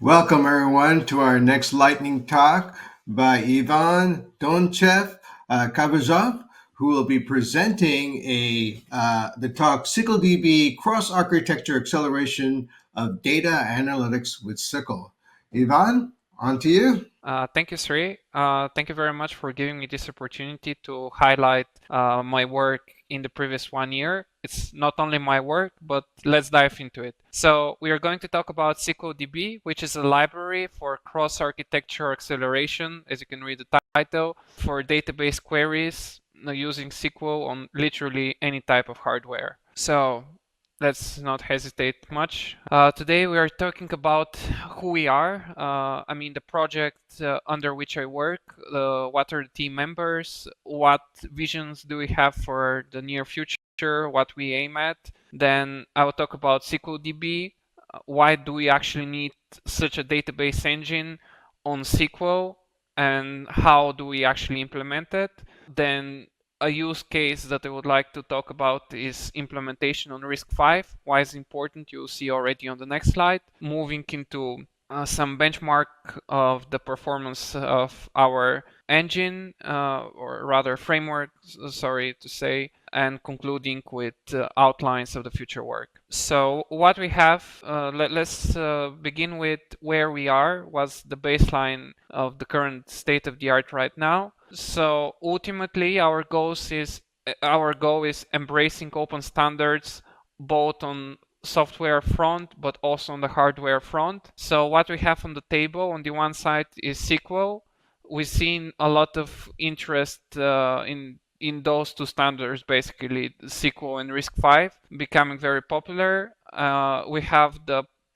Welcome, everyone, to our next lightning talk by Ivan Donchev Kavazov, who will be presenting the talk SYCLDB Cross-Architecture Acceleration of Data Analytics with SYCL. Ivan, on to you. Thank you, Sri. Thank you very much for giving me this opportunity to highlight my work in the previous 1 year. It's not only my work, but let's dive into it. So we are going to talk about SYCLDB, which is a library for cross-architecture acceleration, as you can read the title, for database queries using SQL on literally any type of hardware. So let's not hesitate much. Today we are talking about who we are. The project under which I work, what are the team members, what visions do we have for the near future, what we aim at. Then I will talk about SYCLDB. Why do we actually need such a database engine on SQL, and how do we actually implement it? Then a use case that I would like to talk about is implementation on RISC-V. Why is it important? You'll see already on the next slide. Moving into some benchmark of the performance of our engine, or rather framework, sorry to say, and concluding with outlines of the future work. So what we have, let's begin with where we are, what's the baseline of the current state of the art right now. So ultimately our goal is embracing open standards both on software front but also on the hardware front. So what we have on the table on the one side is SQL. We've seen a lot of interest in those two standards, basically SQL and RISC-V, becoming very popular. We have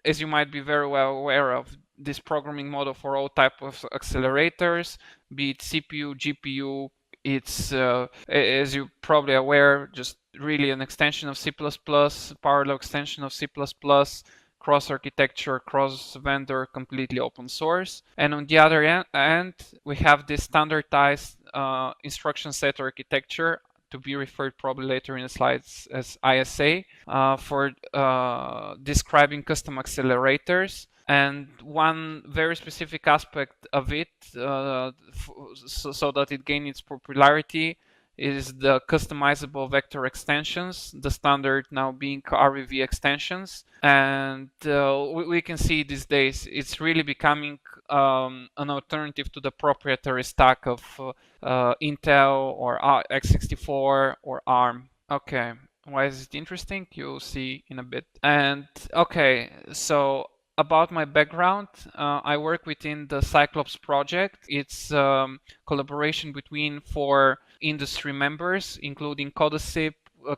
as you might be very well aware of, this programming model for all type of accelerators, be it CPU, GPU. It's, as you're probably aware, just really an extension of C++, parallel extension of C++, cross-architecture, cross-vendor, completely open source. And on the other end, we have this standardized instruction set architecture, to be referred probably later in the slides as ISA, for describing custom accelerators. And one very specific aspect of it, so that it gained its popularity, is the customizable vector extensions, the standard now being RISC-V extensions. And we can see these days it's really becoming an alternative to the proprietary stack of Intel or x64 or ARM. Okay, why is it interesting? You'll see in a bit. And okay, so about my background, I work within the Cyclops project. It's collaboration between 4 industry members, including CUDA,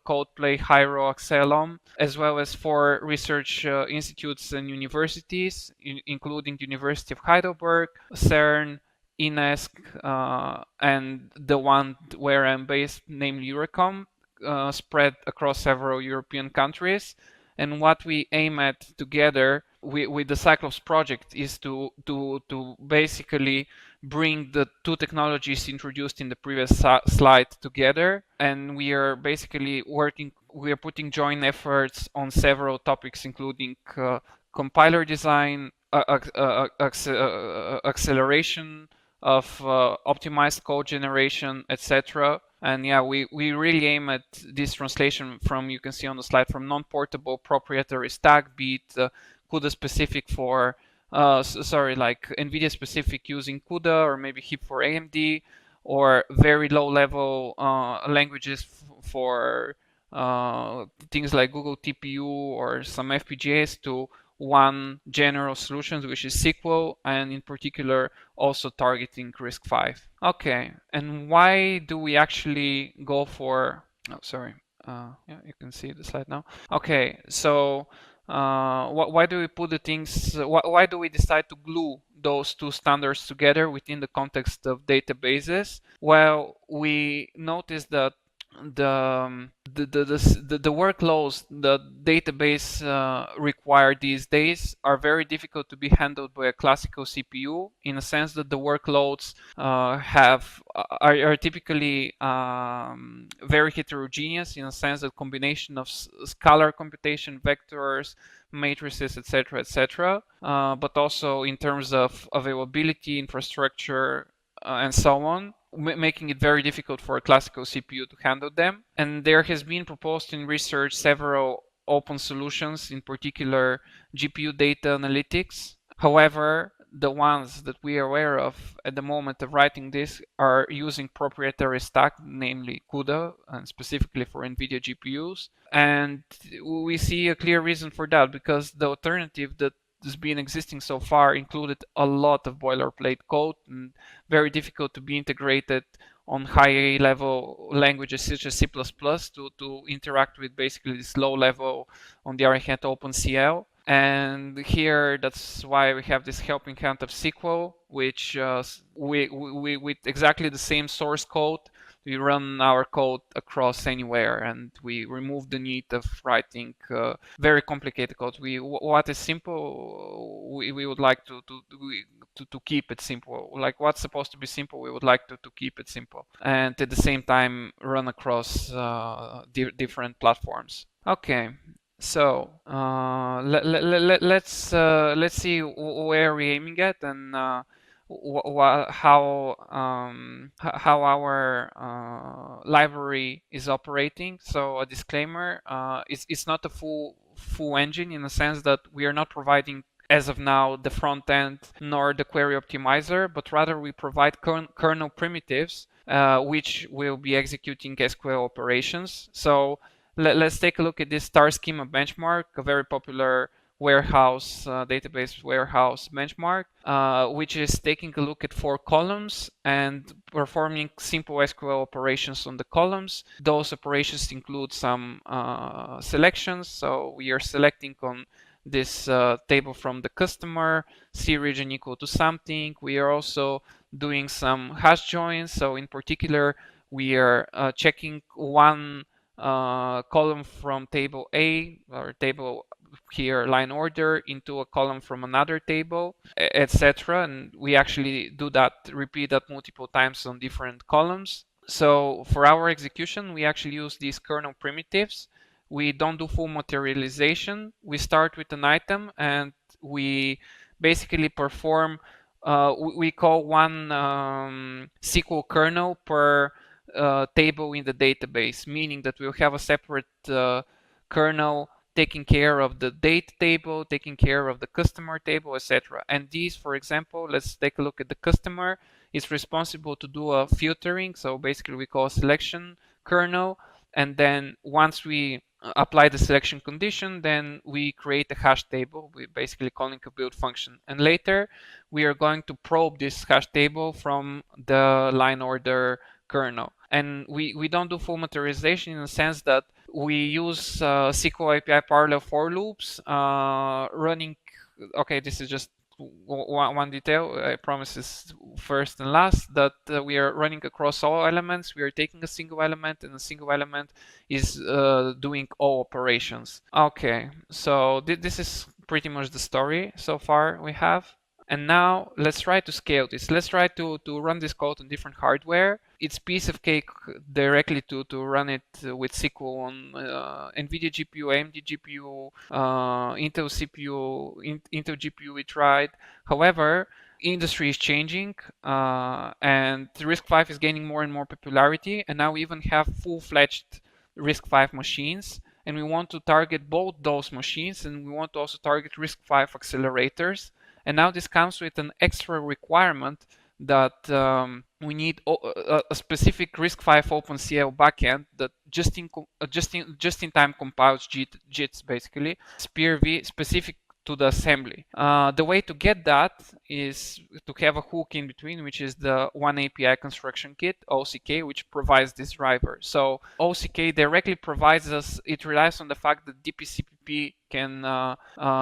Codeplay, Hyro, Accelom, as well as 4 research institutes and universities, including the University of Heidelberg, CERN, INESC, and the one where I'm based, namely Eurocom, spread across several European countries. And what we aim at together with the Cyclops project is to basically bring the two technologies introduced in the previous slide together. And we are basically putting joint efforts on several topics, including compiler design, acceleration of optimized code generation, etc. And yeah, we really aim at this translation from, you can see on the slide, from non-portable proprietary stack, be it CUDA specific for, like NVIDIA specific using CUDA, or maybe HIP for AMD, or very low level languages for things like Google TPU or some FPGAs, to one general solutions, which is SQL, and in particular also targeting RISC-V. Okay, and why do we actually go for, yeah, you can see the slide now. Okay, so why do we put the things, why do we decide to glue those two standards together within the context of databases? Well, we noticed that the workloads the database require these days are very difficult to be handled by a classical CPU, in a sense that the workloads are typically very heterogeneous, in a sense that combination of scalar computation, vectors, matrices, etc., etc., but also in terms of availability, infrastructure, and so on, making it very difficult for a classical CPU to handle them. And there has been proposed in research several open solutions, in particular GPU data analytics. However, the ones that we are aware of at the moment of writing this are using proprietary stack, namely CUDA, and specifically for NVIDIA GPUs. And we see a clear reason for that, because the alternative that has been existing so far included a lot of boilerplate code and very difficult to be integrated on high level languages such as C++ to interact with basically this low level, on the other hand, OpenCL. And here, that's why we have this helping hand of SYCL, which we with exactly the same source code, we run our code across anywhere, and we remove the need of writing very complicated code. What is simple, we would like to keep it simple. Like what's supposed to be simple, we would like to keep it simple, and at the same time run across different platforms. Okay. So let's see where we're aiming at, and how our library is operating. So a disclaimer: it's not a full engine, in the sense that we are not providing, as of now, the front end nor the query optimizer, but rather we provide kernel primitives which will be executing SQL operations. So let's take a look at this star schema benchmark, a very popular warehouse, database warehouse benchmark, which is taking a look at 4 columns and performing simple SQL operations on the columns. Those operations include some selections. So we are selecting on this table from the customer, C region equal to something. We are also doing some hash joins. So in particular, we are checking one column from table A, or table here line order, into a column from another table, etc. And we actually do that, repeat that multiple times on different columns. So for our execution, we actually use these kernel primitives. We don't do full materialization. We start with an item and we basically perform, we call one SQL kernel per table in the database, meaning that we'll have a separate kernel taking care of the date table, taking care of the customer table, etc. And these, for example, let's take a look at the customer, is responsible to do a filtering. So basically we call a selection kernel. And then once we apply the selection condition, then we create a hash table. We're basically calling a build function. And later we are going to probe this hash table from the line order kernel. And we don't do full materialization, in the sense that we use SYCL API parallel for loops running. Okay, this is just one detail. I promise is first and last, that we are running across all elements. We are taking a single element, and a single element is doing all operations. Okay, so this is pretty much the story so far we have. And now let's try to scale this. Let's try to run this code on different hardware. It's piece of cake directly to run it with SYCL on NVIDIA GPU, AMD GPU, Intel CPU, Intel GPU we tried. However, industry is changing and RISC-V is gaining more and more popularity. And now we even have full-fledged RISC-V machines. And we want to target both those machines, and we want to also target RISC-V accelerators. And now this comes with an extra requirement that we need a specific RISC-V OpenCL backend that just in time compiles JITs, basically, SPIR-V, specific to the assembly. The way to get that is to have a hook in between, which is the oneAPI construction kit, OCK, which provides this driver. So OCK directly provides us, it relies on the fact that DPCPP can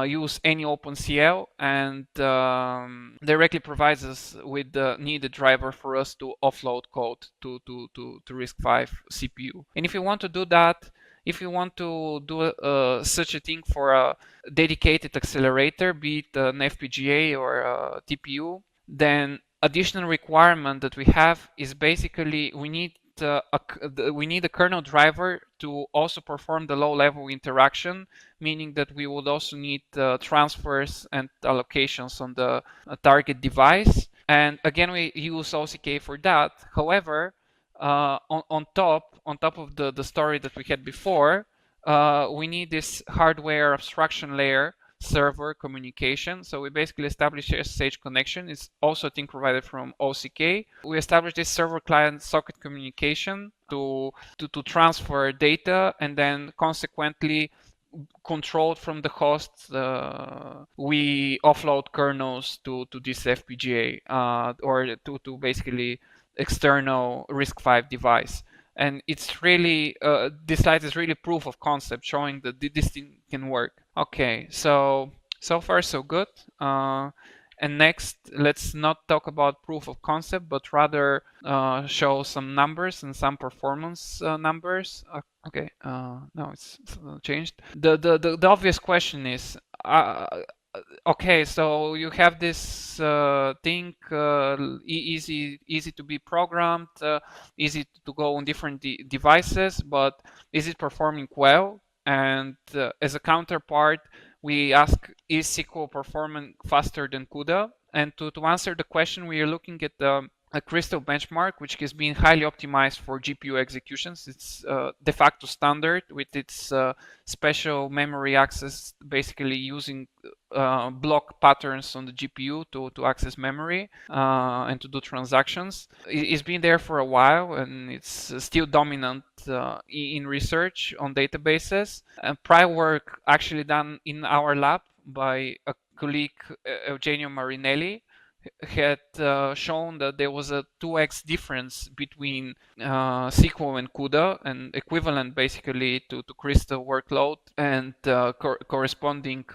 use any OpenCL and directly provides us with the needed driver for us to offload code to RISC-V CPU. And if you want to do that, if you want to do such a thing for a dedicated accelerator, be it an FPGA or a TPU, then additional requirement that we have is basically we need a kernel driver to also perform the low-level interaction, meaning that we would also need transfers and allocations on the target device. And again, we use OCK for that. However, on top of the story that we had before, we need this hardware abstraction layer server communication. So we basically establish a SSH connection. It's also a thing provided from OCK. We establish this server client socket communication to transfer data, and then consequently controlled from the host, we offload kernels to this FPGA or to basically external RISC-V device. And it's really, this slide is really proof of concept showing that this thing can work. Okay, so far so good. And next, let's not talk about proof of concept, but rather show some numbers and some performance numbers. Okay, now it's changed. The obvious question is, okay, so you have this thing, easy to be programmed, easy to go on different devices, but is it performing well? And as a counterpart, we ask, is SYCL performing faster than CUDA? And to answer the question, we are looking at a Crystal benchmark, which has been highly optimized for GPU executions. It's de facto standard with its special memory access, basically using block patterns on the GPU to access memory and to do transactions. It's been there for a while, and it's still dominant in research on databases. And prior work actually done in our lab by a colleague, Eugenio Marinelli, had shown that there was a 2x difference between SYCL and CUDA, and equivalent basically to Crystal workload and corresponding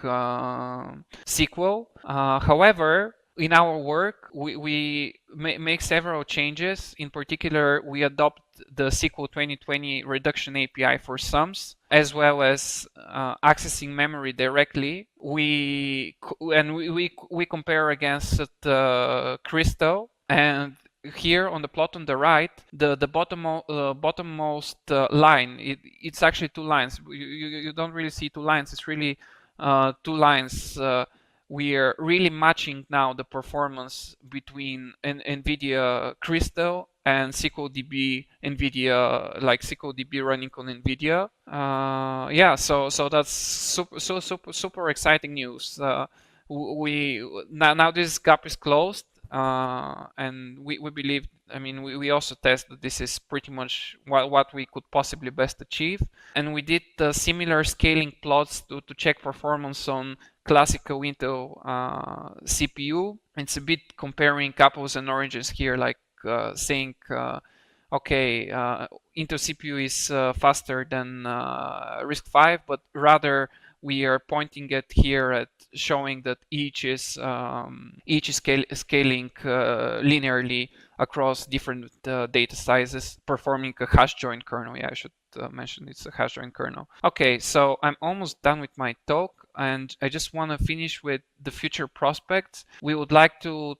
SYCL. However, in our work, we make several changes. In particular, we adopt the SYCL 2020 reduction API for sums, as well as accessing memory directly. We compare against the Crystal, and here on the plot on the right, the bottommost line, it's actually two lines. You don't really see two lines. It's really two lines. We are really matching now the performance between NVIDIA Crystal and SYCLDB NVIDIA, like SYCLDB running on NVIDIA. Yeah, so that's super exciting news. Now this gap is closed, and we believe. I mean, we also test that this is pretty much what we could possibly best achieve. And we did similar scaling plots to check performance on classical Intel CPU. It's a bit comparing apples and oranges here, like saying, okay, Intel CPU is faster than RISC-V, but rather we are pointing at here at showing that each is scaling linearly across different data sizes, performing a hash join kernel. Yeah, I should mention it's a hash join kernel. Okay, so I'm almost done with my talk, and I just want to finish with the future prospects. We would like to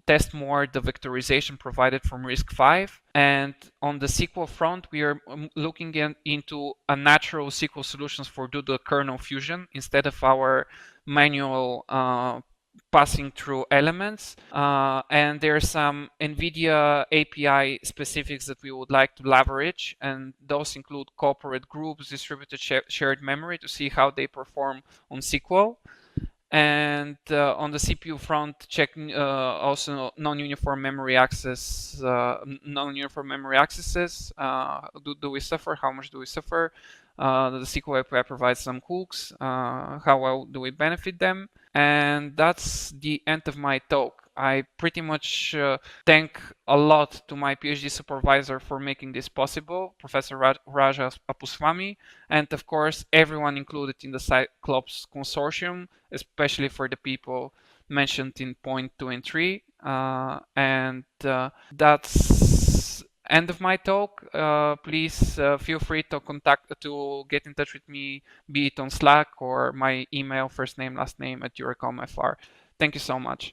test more the vectorization provided from RISC-V, and on the SYCL front, we are looking into a natural SYCL solutions for do the kernel fusion instead of our manual passing through elements, and there are some NVIDIA API specifics that we would like to leverage, and those include corporate groups, distributed shared memory to see how they perform on SYCL. And on the CPU front, check also non-uniform memory access, non-uniform memory accesses. Do we suffer? How much do we suffer? The SYCL API provides some hooks. How well do we benefit them? And that's the end of my talk. I pretty much thank a lot to my PhD supervisor for making this possible, Professor Raja Apuswamy, and of course everyone included in the Cyclops consortium, especially for the people mentioned in point 2 and 3. And that's end of my talk. Please feel free to get in touch with me, be it on Slack or my email, first name, last name @Eurocom.fr. Thank you so much.